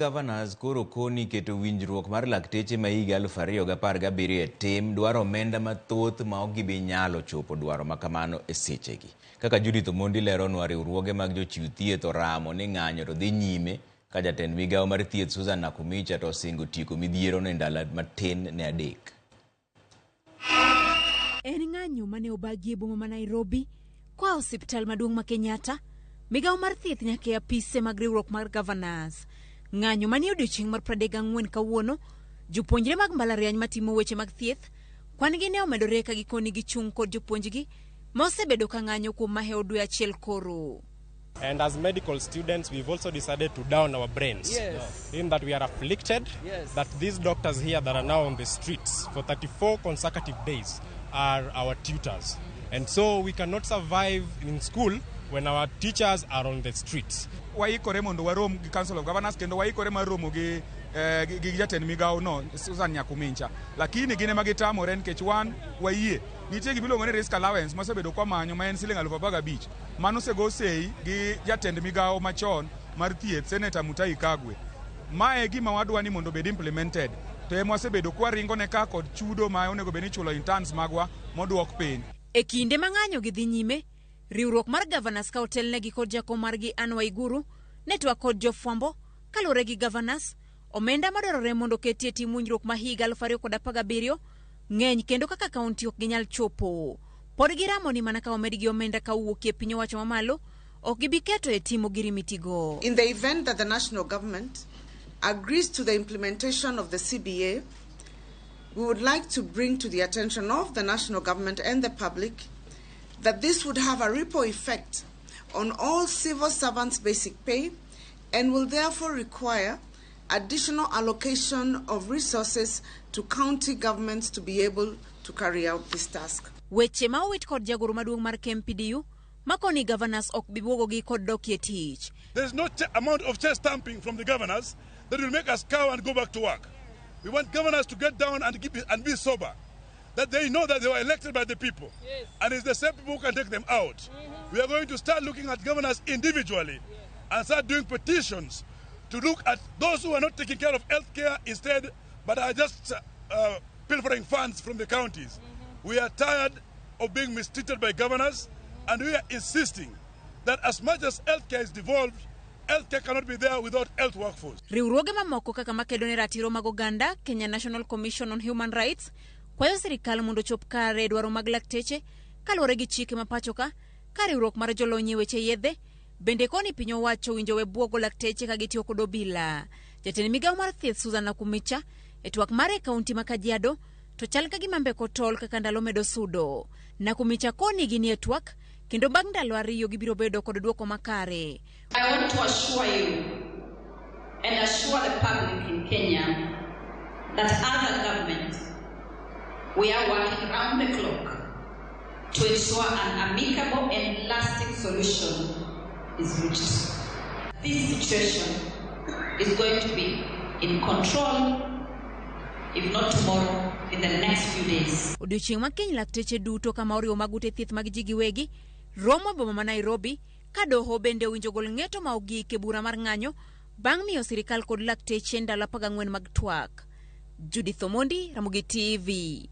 Governors koro koni keto winjruok mar lakteche ma higa 2017 e tim dwaro omenda mathoth ma ok gibi nyalo chopo dwaro makamano e sechegi. Kaka Judith Omondi leronwa, riwruoge mag jochiw thieth oramo ni ng'anyo to dhi nyime ka jatend migawo mar thieth Nakhumicha to osingo tieko midhiero ne ndalo matin ne adek. En ng'anyo mane obagi e boma ma Nairobi kwa osiptal maduong' ma Kenyatta, migawo mar thieth nyaka e apise mag riwruok mar governors. Ng'anyo manie odiochieng' mar 34 kawuono, jopuonjre mag mbalariany matimo weche mag thieth kwan gi ne omedore ka gikoni gichung' kod jopuonjgi ma osebedo ka ng'anyo kuom maheo dwe achiel koro. And as medical students, we've also decided to down our brains. Yes. In that we are afflicted, yes, that these doctors here that are now on the streets for 34 consecutive days are our tutors. And so we cannot survive in school when our teachers are on the streets. Waikore mondo warom gi Council of Governors kendo waikore maromo gi jatend migawo no Nakhumicha. Lakini gine magitamore nikech wan wayie nitie gimiluongo ni risk allowance mosebedo kwa manyo ma en siling 15,000 mano sego sei gi jatend migawo machon mar thieth Senator Mutahi Kagwe. Mae gima wadwa ni mondo bed implemented. To ema wasebedo kwa ringo ne ka kod chudo ma onego bed ni chulo interns magwa moduok piny. E kinde ma ng'anyo gi dhi nyime, riwruok mar governors ka otelnegi kod jakom margi Waiguru netwa kod jofwambo kalure gi governors omenda madwarore mondo ketie tim winjruok ma higa 2017 ng'eny kendo kaka kaunti ok ginyal chopo. Pod giramo ni mana ka omedgi omenda kawuok e piny owacho mamalo ok gibi keto e timo girimitigo. In the event that the national government agrees to the implementation of the CBA, we would like to bring to the attention of the national government and the public that this would have a ripple effect on all civil servants' basic pay and will therefore require additional allocation of resources to county governments to be able to carry out this task. Weche ma owit kod jagoro maduong' mar KMPDU makoni governors ok bibuogogi kod dokie tich. There's no amount of chest stamping from the governors that will make us cow and go back to work. We want governors to get down and be sober. That they know that they were elected by the people. Yes. And it's the same people who can take them out. Mm-hmm. We are going to start looking at governors individually, yes, and start doing petitions to look at those who are not taking care of health care instead, but are just pilfering funds from the counties. Mm-hmm. We are tired of being mistreated by governors, and we are insisting that as much as health care is devolved, health care cannot be there without health workforce. Riwruoge mamoko kaka makedo ne ratiro mag oganda, Kenya National Commission on Human Rights, kwayo sirikal mondo chop kare dwaro mag lakteche kaluwore gi chike mapacho ka riwruok mar jolony e weche yedhe bende koni piny owacho winjo we buogo lakteche ka gitiyo kod obila. Jatend migawo mar thieth Nakhumicha e twak mare e kaunti ma Kajiado to chal ka gima mbeko tol kaka ndalo medo sudo. Nakhumicha koni gini e twak kendo bang' ndalo 2 gibiro bedo kod duoko makare. I want to assure you and assure the public in Kenya that other governments, we are working round the clock to ensure an amicable and lasting solution is reached. This situation is going to be in control, if not tomorrow, in the next few days. Odiochieng' ma keny lakteche duto kama oriwo magute thieth mag ji giwegi romo boma ma Nairobi ka doho bende winjo gol ng'eto ma ogik e bura mar ng'anyo bang' miyo sirikal kod lakteche ndalo 14 mag twak. Judith Omondi, Ramogi TV.